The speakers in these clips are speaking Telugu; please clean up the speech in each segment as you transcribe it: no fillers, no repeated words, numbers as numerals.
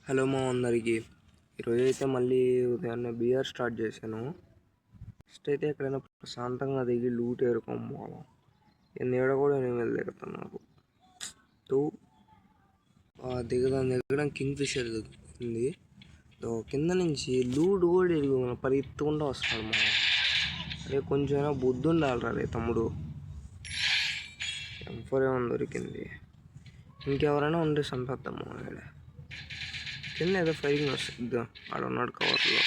హలో మా అందరికి ఈరోజైతే మళ్ళీ ఉదయాన్నే బిఆర్ స్టార్ట్ చేశాను. ఫస్ట్ అయితే ఎక్కడైనా ప్రశాంతంగా దిగి లూట్ ఏరుకోవాలి. నీడ కూడా నేను దిగుతాను. నాకు దిగడం కింగ్ ఫిషర్ దిగుతుంది. కింద నుంచి లూట్ కూడా పరిగెత్తుకుంటూ వస్తాడు మా. అరే కొంచెమైనా బుద్ధి ఉండాలిరా రే తమ్ముడు. M4 ఏమో దొరికింది. ఇంకెవరైనా ఉంటే చంపేద్దాము. కింద ఏదో ఫైరింగ్ వస్తుంది. ఆడ ఉన్నాడు కవర్లో.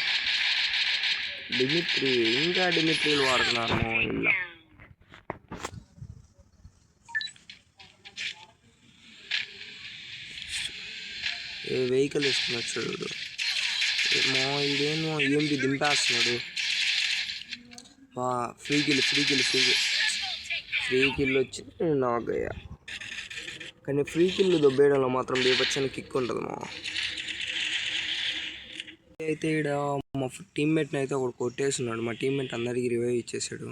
డిమిట్రీ ఇంకా డిమిట్రీలు వాడుతున్నారు ఇలా. వెహికల్ వేసుకున్నాడు చూడు. ఇదేమో ఏంటి దింపేస్తున్నాడు. ఫ్రీ కిల్ వచ్చి నాగయ్యా. కానీ ఫ్రీ కిల్ దొబ్బేయడంలో మాత్రం బేపచ్చని కిక్ ఉంటుంది మా. అయితే ఇక్కడ మా టీమ్మేట్ని అయితే ఒకడు కొట్టేస్తున్నాడు. మా టీమ్మేట్ అందరికీ రివైవ్ ఇచ్చేసాడు.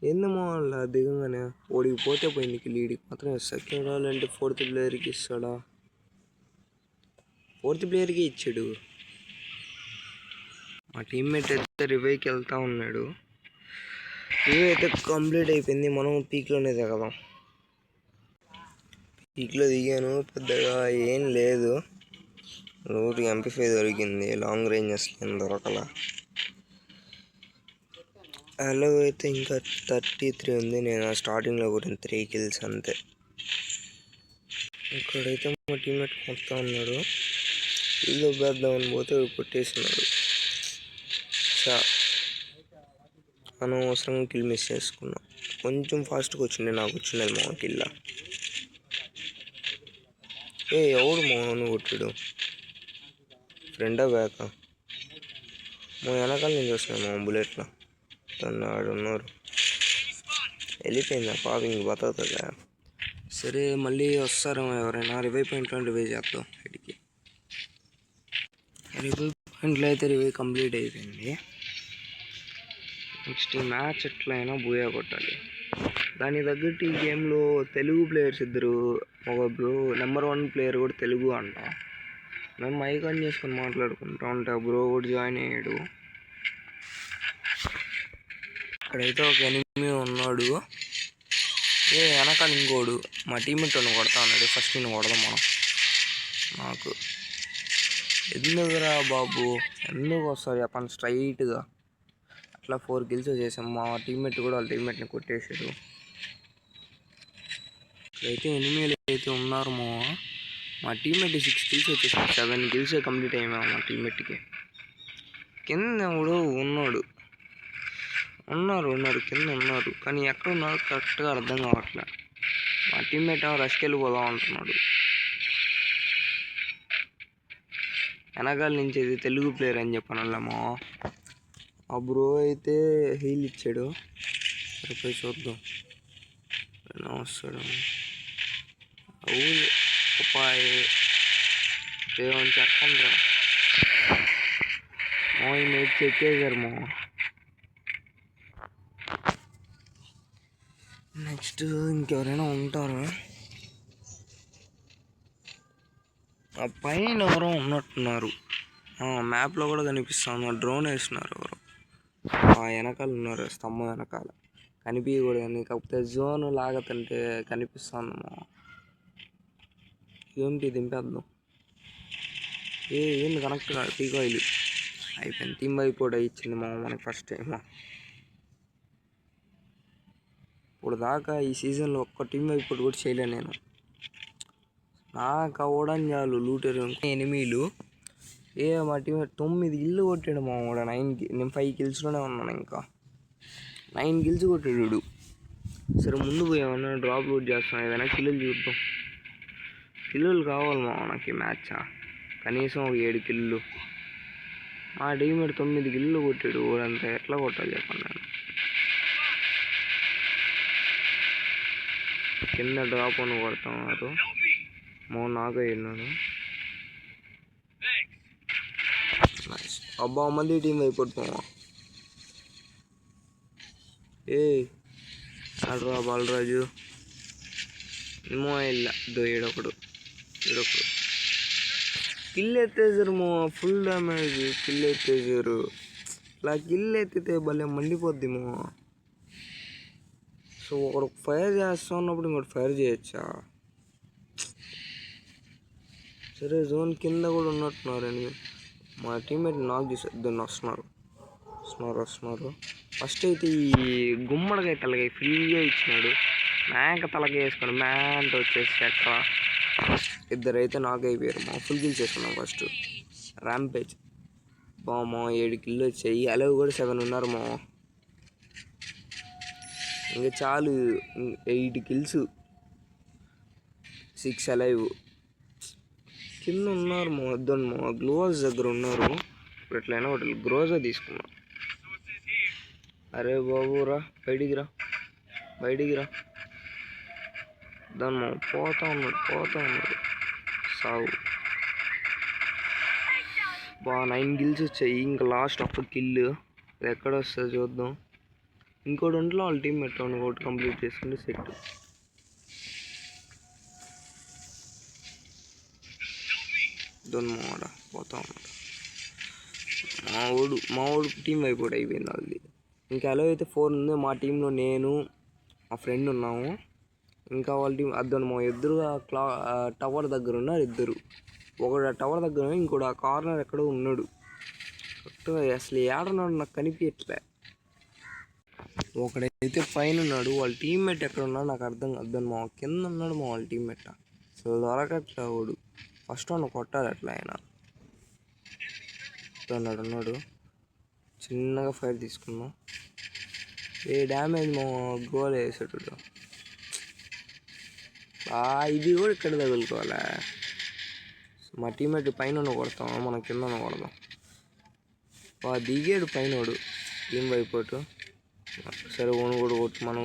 ఏందమ్మో అలా దిగంగానే ఓడికి పోతే పోయింది. లీడికి మాత్రం సెకండ్ అంటే ఫోర్త్ ప్లేయర్కి ఇస్తాడా? ఫోర్త్ ప్లేయర్కి ఇచ్చాడు. మా టీమ్మేట్ అయితే రివైవ్కి వెళ్తా ఉన్నాడు. రివైవ్ అయితే కంప్లీట్ అయిపోయింది. మనం పీక్లోనే దిగదాం. పీక్లో దిగాను. పెద్దగా ఏం లేదు. రూట్ MP5 దొరికింది. లాంగ్ రేంజ్ అసలు దొరకల. అలో అయితే ఇంకా 33 ఉంది. నేను స్టార్టింగ్లో కొట్టిన 3 kills అంతే. ఇక్కడైతే మా టీమ్మేట్ కొడతా ఉన్నాడు. ఇల్లు వేద్దామని పోతే కొట్టేస్తున్నాడు. అనవసరంగా కిల్ మిస్ చేసుకున్నా. కొంచెం ఫాస్ట్గా వచ్చిండే నాకు వచ్చినది మా కిల్ల. ఎవడు మౌను కొట్టాడు? ఫ్రెండా బ్యాకా? మా వెనకాల నుంచి వస్తున్నాను మా బుల్లెట్లో. ఆడున్నారు. వెళ్ళిపోయిందా పాప ఇంక బతుకుతుందా? సరే మళ్ళీ వస్తారు ఎవరైనా. రివైవ్ పాయింట్లో రివైవ్ చేద్దాం. ఇటుకి రివైవ్ పాయింట్లో అయితే రివైవ్ కంప్లీట్ అయిపోయింది. నెక్స్ట్ ఈ మ్యాచ్ ఎట్లయినా బూయా కొట్టాలి. దానికి తగ్గట్టు ఈ గేమ్లో తెలుగు ప్లేయర్స్ ఇద్దరు, ఒక బ్రో నెంబర్ 1 ప్లేయర్ కూడా తెలుగు అంట. మేము మైక్ ఆన్ చేసుకొని మాట్లాడుకుంటా ఉంటే బ్రో కూడా జాయిన్ అయ్యాడు. ఇక్కడైతే ఒక ఎనిమి ఉన్నాడు. వెనకాల ఇంకోడు మా టీమ్మేట్ కొడతా ఉన్నాడు. ఫస్ట్ నేను కొడదాం మనం. నాకు ఎందుకురా బాబు, ఎందుకు వస్తారు చెప్పండి స్ట్రైట్గా. అట్లా 4 kills చేసాం. మా టీమ్మేట్ కూడా వాళ్ళ టీమ్మేట్ని కొట్టేసాడు. ఇక్కడైతే ఎనిమిలు అయితే ఉన్నారు మా టీమ్మేట్ 6 kills వచ్చేసాడు. 7 kills కంప్లీట్ అయ్యాము మా టీమ్మేట్కి. కింద ఎవడో ఉన్నారు కింద ఉన్నారు. కానీ ఎక్కడ ఉన్నారు కరెక్ట్గా అర్థం కావట్లే. మా టీమ్మేట్ రష్కి వెళ్ళిపోదాం అంటున్నాడు. వెనకాల నుంచి ఇది తెలుగు ప్లేయర్ అని చెప్పానమ్మా. ఆ బ్రో అయితే హీల్ ఇచ్చాడు. సరిపోయి చూద్దాం ఎలా వస్తాడు. అవును ఉపాయ్ ఏమని చెప్పండి రా. మేట్ చెక్కేసారు నెక్స్ట్ ఇంకెవరైనా ఉంటారు. ఆ పైన ఎవరో ఉన్నట్టున్నారు. మ్యాప్లో కూడా కనిపిస్తాను. డ్రోన్ వేస్తున్నారు ఎవరు. వెనకాల ఉన్నారు. స్తంభం వెనకాల కనిపించకూడదని. కాకపోతే జోన్ లాగతంటే కనిపిస్తాను. ఏంటి దింపేద్దాం. ఏంది కనెక్ట్ కాదు. టీకాయిల్ అయిపోయింది. టీమ్ అయిపోయి ఇచ్చింది మనకి ఫస్ట్ టైం. ఇప్పుడు దాకా ఈ సీజన్లో ఒక్క టీమ్ అయిపోయి కూడా చేయలేను నేను. నాకు అవ్వడం చాలు లూటర్ ఎనిమిలు. మా టీం 9 kills కొట్టాడు కూడా 9. నేను 5 killsలోనే ఉన్నాను. ఇంకా 9 kills కొట్టాడు. సరే ముందు పోయామన్నా డ్రాప్ లూట్ చేస్తున్నాను. ఏదైనా కిల్లులు చూద్దాం. కిల్లులు కావాలి నాకు మ్యాచ్. కనీసం ఒక 7 kills. మా టీమ్మేట్ 9 kills కొట్టాడు. ఊరంతా ఎట్లా కొట్టాలి చెప్పండి. నేను కింద డ్రాప్ అని కొడుతున్నారు. నాగా వెళ్ళాను. అబ్బా మళ్ళీ టీం అయిపోతామా. ఆడరా బాలరాజు. ఏమో ఇలా ఏడొకడు కిల్ ఎత్తేసారు మో, ఫుల్ డ్యామేజ్. కిల్ ఎత్తేసారు. ఇలా కిల్ ఎత్తితే భలే మండిపోద్దిమో. సో ఒకడు ఫైర్ చేస్తా ఉన్నప్పుడు ఇంకోటి ఫైర్ చేయొచ్చా? సరే జోన్ కింద కూడా ఉన్నట్టున్నారు అని మా టీమ్మేట్ నాకు దాన్ని వస్తున్నారు. ఫస్ట్ అయితే ఈ గుమ్మడికాయ తలకాయ ఫ్రీగా ఇచ్చినాడు. మేక తలకాయ వేసుకుని మ్యాంట్ వచ్చేసి ఎక్కడ ఇద్దరైతే నాకు అయిపోయారు. మా ఫుల్ కిల్ చేసుకున్నాం ఫస్ట్. ర్యాంపేజ్ మా 7 కిల్లు వచ్చాయి. అలవ్ కూడా 7 ఉన్నారు మా. ఇంకా చాలు, 8 కిల్స్, 6 అలైవ్. కింద ఉన్నారు మా వద్దని మా గ్లోవ్స్ దగ్గర ఉన్నారు. ఇప్పుడు ఎట్లయినా ఒకటి గ్రోజా తీసుకున్నాం. అరే బాబు రా, బయటికి రా దాన్ని మా పోతా ఉన్నాడు. సాగు బా 9 కిల్స్ వచ్చాయి. ఇంకా లాస్ట్ ఒక్క కిల్, అది ఎక్కడ వస్తుంది చూద్దాం. ఇంకోటి ఒంట్లో వాళ్ళ టీం పెట్టాను, ఒకటి కంప్లీట్ చేసుకుంటే సెట్. దాన్ని పోతా ఉన్నాడు మా వాడు టీం అయిపోయింది అది. ఇంకా అలా అయితే 4 ఉంది మా టీంలో. నేను మా ఫ్రెండ్ ఉన్నాము. ఇంకా వాళ్ళ టీం అద్దను మా ఎదురుగా టవర్ దగ్గర ఉన్నారు ఇద్దరు. ఒకడు ఆ టవర్ దగ్గర, ఇంకోటి ఆ కార్నర్ ఎక్కడో ఉన్నాడు. కరెక్ట్గా అసలు ఏడున్నాడు నాకు కనిపించట్లే. ఒకడైతే పైన ఉన్నాడు. వాళ్ళ టీమ్మేట్ ఎక్కడ ఉన్నాడు నాకు అర్థం మా కింద ఉన్నాడు మా వాళ్ళ టీమ్మేట్. అసలు దొరకట్లే వాడు. ఫస్ట్ వాడిని కొట్టాలి అట్లా. ఆయన ఉన్నాడు. చిన్నగా ఫైర్ తీసుకున్నాం. డ్యామేజ్ మా గోల్ వేసాడు. ఇది కూడా ఇక్కడ తగులుకోవాలా? మా టీమ్మేట్ పైన కొడతాం, మనం కింద కొడదాం. దిగాడు పైన వాడు టీం వైపోటు. సరే ఓను కూడా కొట్టు. మనం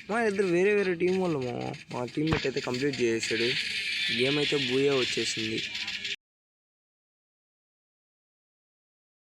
మా ఇద్దరు వేరే టీం వాళ్ళము. మా టీమ్మేట్ అయితే కంప్లీట్ చేసాడు. గేమ్ అయితే బూయా వచ్చేసింది.